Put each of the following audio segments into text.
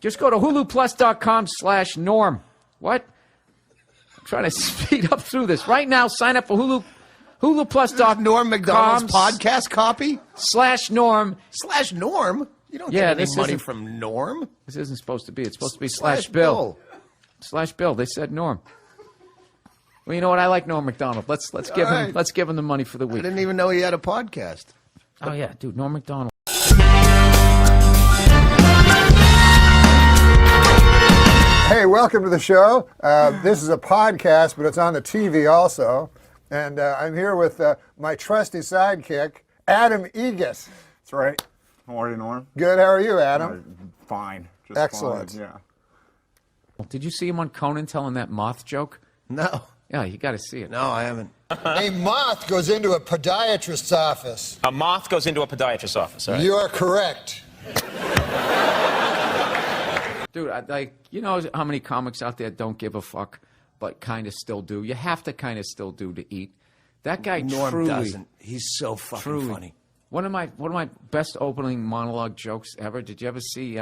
Just go to huluplus.com/norm. What? I'm trying to speed up through this. Right now, sign up for huluplus.com. Norm Macdonald's podcast copy? /norm. /norm? You don't get any money from Norm. This isn't supposed to be. It's supposed to be /bill. /bill. They said Norm. Well, you know what? I like Norm Macdonald. Let's give him the money for the week. I didn't even know he had a podcast. Oh yeah, dude, Norm Macdonald. Hey, welcome to the show. This is a podcast, but it's on the TV also. And I'm here with my trusty sidekick, Adam Egas. That's right. How are you, Norm? Good. How are you, Adam? Fine. Just excellent. Fine. Yeah. Did you see him on Conan telling that moth joke? No. Yeah, you got to see it. No, I haven't. A moth goes into a podiatrist's office. A moth goes into a podiatrist's office, right? You are correct. Dude, you know how many comics out there don't give a fuck, but kind of still do? You have to kind of still do to eat. That guy Norm truly doesn't. He's so fucking funny. One of my best opening monologue jokes ever. Did you ever see?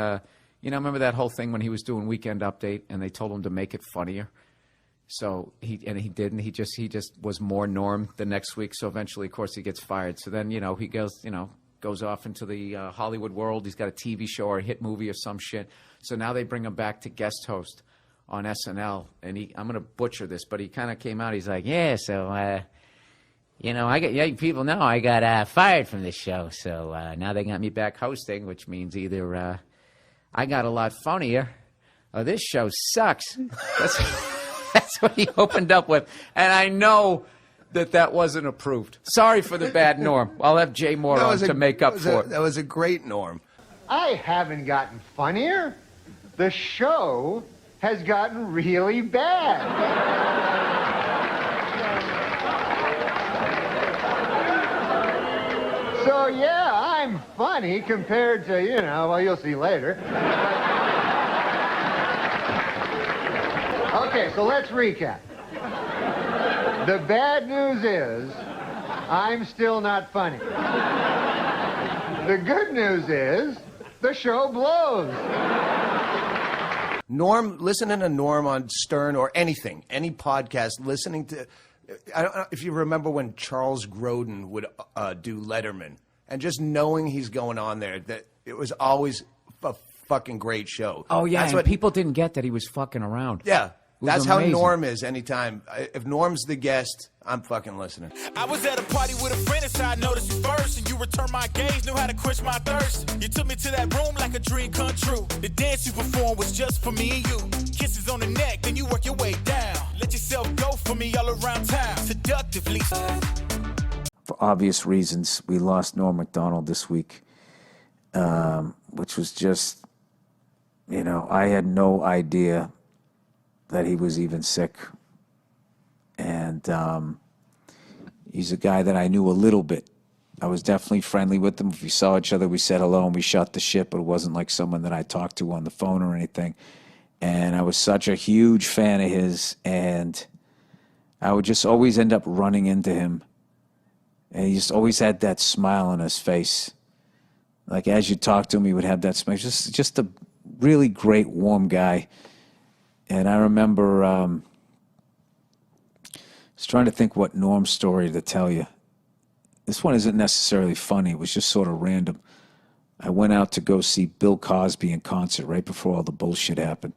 Remember that whole thing when he was doing Weekend Update and they told him to make it funnier. So he didn't. He just was more Norm the next week. So eventually, of course, he gets fired. So then he goes off into the Hollywood world. He's got a TV show or a hit movie or some shit. So now they bring him back to guest host on SNL. And I'm going to butcher this, but he kind of came out. He's like, yeah, so, people know I got fired from this show. So now they got me back hosting, which means either I got a lot funnier or this show sucks. That's what he opened up with. And I know that wasn't approved. Sorry for the bad Norm. I'll have Jay Moore on to make up for it. That was a great Norm. I haven't gotten funnier. The show has gotten really bad. So, yeah, I'm funny compared to, you'll see later. Okay, so let's recap. The bad news is I'm still not funny. The good news is the show blows. Norm, listening to Norm on Stern or anything, any podcast, listening to, I don't know if you remember when Charles Grodin would do Letterman, and just knowing he's going on there, that it was always a fucking great show. Oh, yeah, and people didn't get that he was fucking around. Yeah. That's amazing. How Norm is anytime. If Norm's the guest, I'm fucking listening. I was at a party with a friend and I noticed you first. And you returned my gaze, knew how to quench my thirst. You took me to that room like a dream come true. The dance you performed was just for me and you. Kisses on the neck, then you work your way down. Let yourself go for me all around town. Seductively. For obvious reasons, we lost Norm Macdonald this week. Which was just, I had no idea that he was even sick. And he's a guy that I knew a little bit. I was definitely friendly with him. If we saw each other, we said hello and we shot the shit, but it wasn't like someone that I talked to on the phone or anything. And I was such a huge fan of his, and I would just always end up running into him. And he just always had that smile on his face. Like as you talk to him, he would have that smile. Just a really great, warm guy. And I remember I was trying to think what Norm's story to tell you. This one isn't necessarily funny. It was just sort of random. I went out to go see Bill Cosby in concert right before all the bullshit happened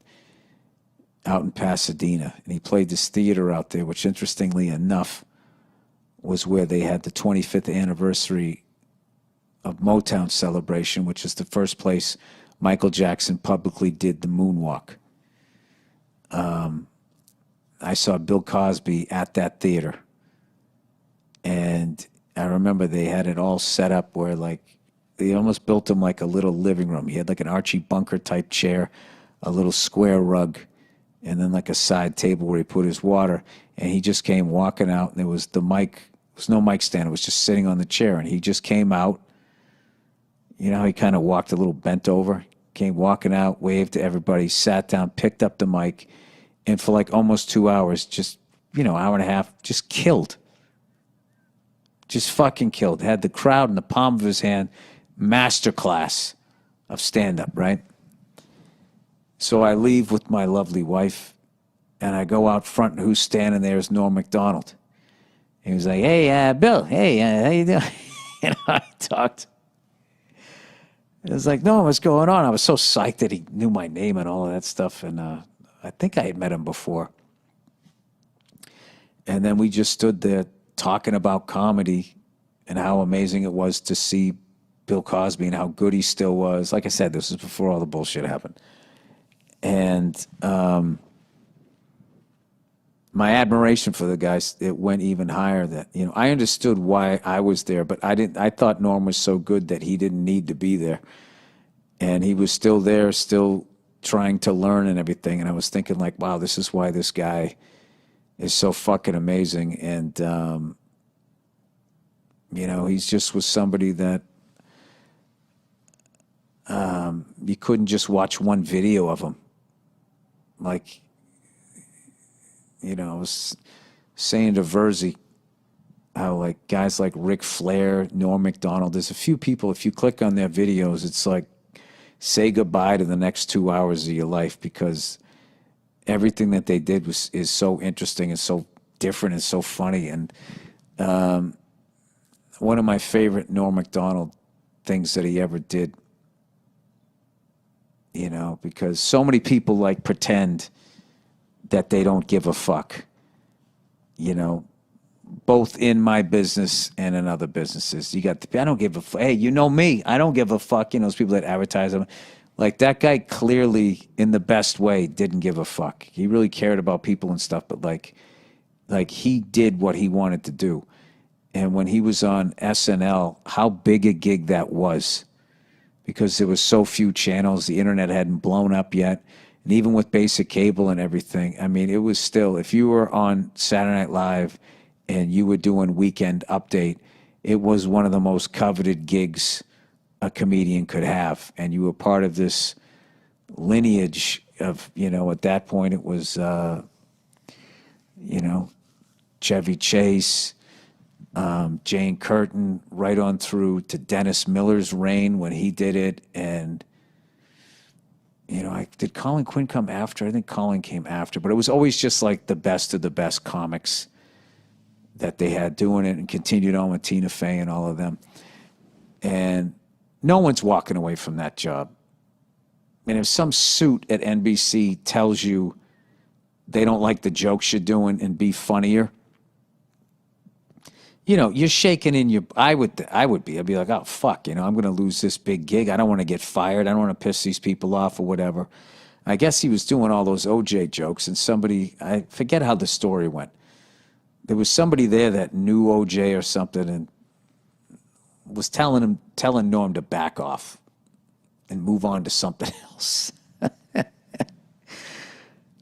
out in Pasadena. And he played this theater out there, which interestingly enough was where they had the 25th anniversary of Motown celebration, which is the first place Michael Jackson publicly did the moonwalk. I saw Bill Cosby at that theater, and I remember they had it all set up where they almost built him like a little living room. He had like an Archie Bunker type chair, a little square rug, and then like a side table where he put his water, and he just came walking out, and there was no mic stand. It was just sitting on the chair, and he just came out. He kind of walked a little bent over, came walking out, waved to everybody, sat down, picked up the mic, and for like almost 2 hours, just, hour and a half, just killed. Just fucking killed. Had the crowd in the palm of his hand, masterclass of stand-up, right? So I leave with my lovely wife, and I go out front, and who's standing there is Norm Macdonald. He was like, hey, Bill, hey, how you doing? And I talked. It was like, no, what's going on? I was so psyched that he knew my name and all of that stuff, and I think I had met him before. And then we just stood there talking about comedy and how amazing it was to see Bill Cosby and how good he still was. Like I said, this was before all the bullshit happened. And my admiration for the guys, it went even higher. That, you know, I understood why I was there, but I thought Norm was so good that he didn't need to be there. And he was still there, still trying to learn and everything. And I was thinking, like, wow, this is why this guy is so fucking amazing. And, you know, he's just was somebody that you couldn't just watch one video of him. Like, you know, I was saying to Verzi how, like, guys like Ric Flair, Norm Macdonald, there's a few people, if you click on their videos, it's like, say goodbye to the next 2 hours of your life, because everything that they did is so interesting and so different and so funny. And one of my favorite Norm Macdonald things that he ever did, you know, because so many people like pretend that they don't give a fuck, you know, both in my business and in other businesses. You got I don't give a fuck. Hey, you know me, I don't give a fuck. You know, those people that advertise them. Like, that guy clearly, in the best way, didn't give a fuck. He really cared about people and stuff, but like he did what he wanted to do. And when he was on SNL, how big a gig that was, because there was so few channels, the internet hadn't blown up yet. And even with basic cable and everything, I mean, it was still, if you were on Saturday Night Live and you were doing Weekend Update, it was one of the most coveted gigs a comedian could have. And you were part of this lineage of, you know, at that point it was, you know, Chevy Chase, Jane Curtin, right on through to Dennis Miller's reign when he did it. And, you know, did Colin Quinn come after? I think Colin came after, but it was always just like the best of the best comics that they had doing it, and continued on with Tina Fey and all of them. And no one's walking away from that job. And if some suit at NBC tells you they don't like the jokes you're doing and be funnier, you know, you're shaking in your, I'd be like, oh, fuck, you know, I'm going to lose this big gig. I don't want to get fired. I don't want to piss these people off or whatever. I guess he was doing all those OJ jokes, and somebody, I forget how the story went. There was somebody there that knew OJ or something and was telling Norm to back off and move on to something else.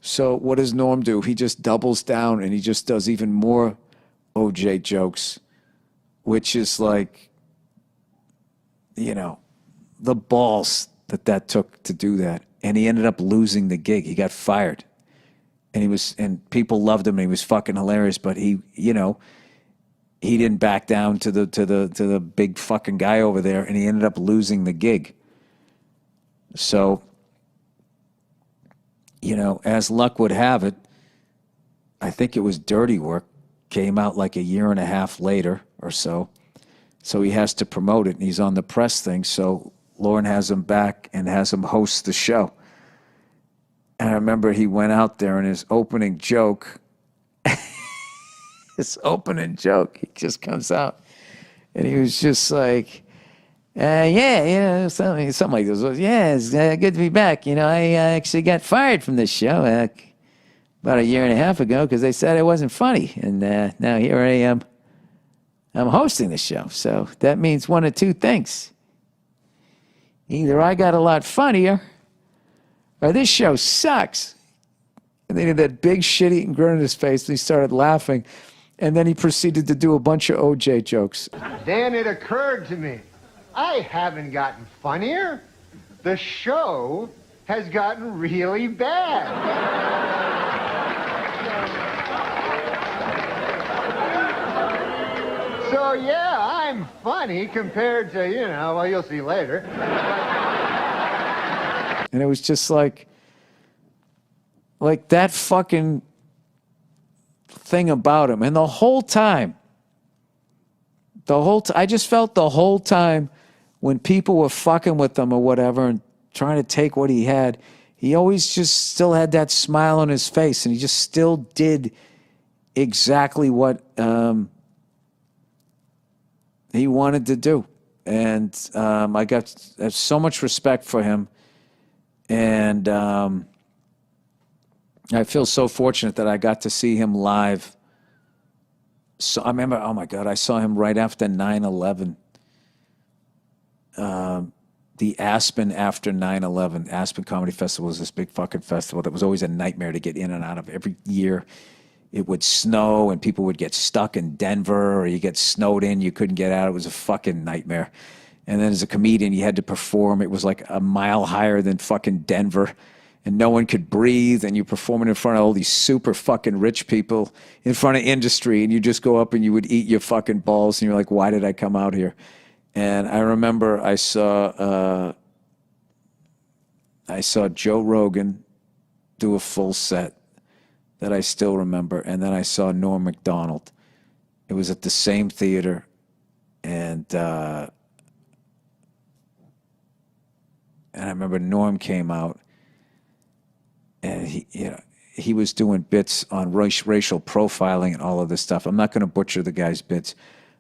So what does Norm do? He just doubles down and he just does even more OJ jokes, which is like, you know, the balls that took to do that. And he ended up losing the gig. He got fired. And people loved him and he was fucking hilarious, but he, you know, he didn't back down to the big fucking guy over there, and he ended up losing the gig. So, you know, as luck would have it, I think it was Dirty Work, came out like a year and a half later or so. So he has to promote it, and he's on the press thing. So Lauren has him back and has him host the show. And I remember he went out there, and his opening joke, he just comes out. And he was just like, something like this. Yeah, it's good to be back. You know, I actually got fired from this show about a year and a half ago because they said I wasn't funny. And now here I am. I'm hosting the show. So that means one of two things. Either I got a lot funnier or this show sucks. And then he had that big shit-eating grin on his face, and he started laughing. And then he proceeded to do a bunch of OJ jokes. Then it occurred to me, I haven't gotten funnier. The show has gotten really bad. So yeah, I'm funny compared to, well, you'll see later. And it was just like, Like that fucking thing about him. And the whole time, I just felt the whole time when people were fucking with him or whatever and trying to take what he had, he always just still had that smile on his face, and he just still did exactly what he wanted to do. And I have so much respect for him. And I feel so fortunate that I got to see him live. So I remember, oh my God, I saw him right after 9/11. The Aspen after 9/11. Aspen Comedy Festival was this big fucking festival that was always a nightmare to get in and out of. Every year it would snow and people would get stuck in Denver, or you get snowed in, you couldn't get out. It was a fucking nightmare. And then as a comedian, you had to perform. It was like a mile higher than fucking Denver, and no one could breathe, and you're performing in front of all these super fucking rich people in front of industry, and you just go up and you would eat your fucking balls, and you're like, why did I come out here? And I remember I saw Joe Rogan do a full set that I still remember, and then I saw Norm Macdonald. It was at the same theater, and I remember Norm came out, and he was doing bits on racial profiling and all of this stuff. I'm not going to butcher the guy's bits,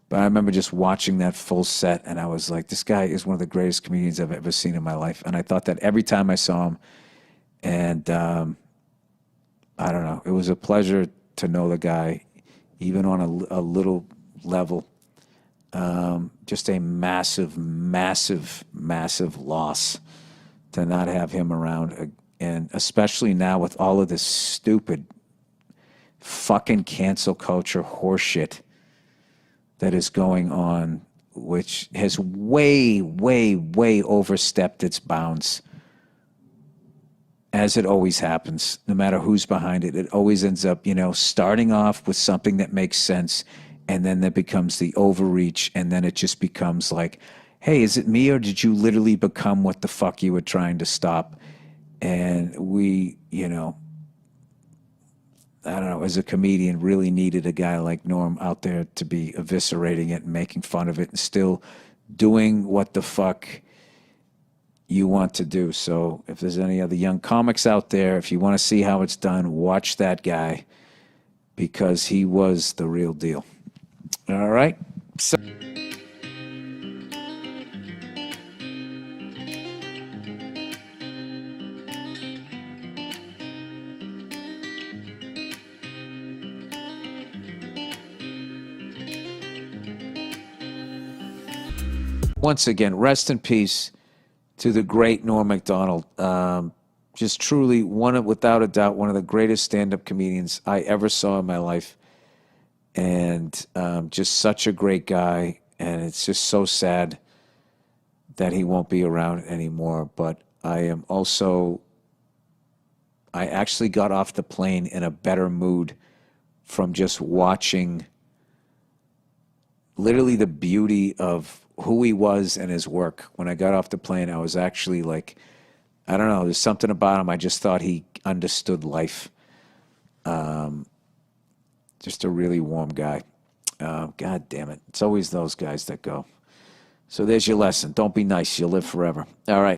but I remember just watching that full set, and I was like, this guy is one of the greatest comedians I've ever seen in my life. And I thought that every time I saw him. And I don't know, it was a pleasure to know the guy, even on a little level. Just a massive, massive, massive loss to not have him around. And especially now with all of this stupid fucking cancel culture horseshit that is going on, which has way, way, way overstepped its bounds, as it always happens. No matter who's behind it, it always ends up, starting off with something that makes sense, and then that becomes the overreach, and then it just becomes like, hey, is it me, or did you literally become what the fuck you were trying to stop? And we, I don't know, as a comedian, really needed a guy like Norm out there to be eviscerating it and making fun of it and still doing what the fuck you want to do. So if there's any other young comics out there, if you want to see how it's done, watch that guy, because he was the real deal. All right? So once again, rest in peace to the great Norm Macdonald. Just truly, without a doubt, one of the greatest stand-up comedians I ever saw in my life. And just such a great guy. And it's just so sad that he won't be around anymore. But I actually got off the plane in a better mood from just watching literally the beauty of who he was and his work. When I got off the plane, I was actually like, I don't know, there's something about him. I just thought he understood life. Just a really warm guy. God damn it. It's always those guys that go. So there's your lesson. Don't be nice. You'll live forever. All right.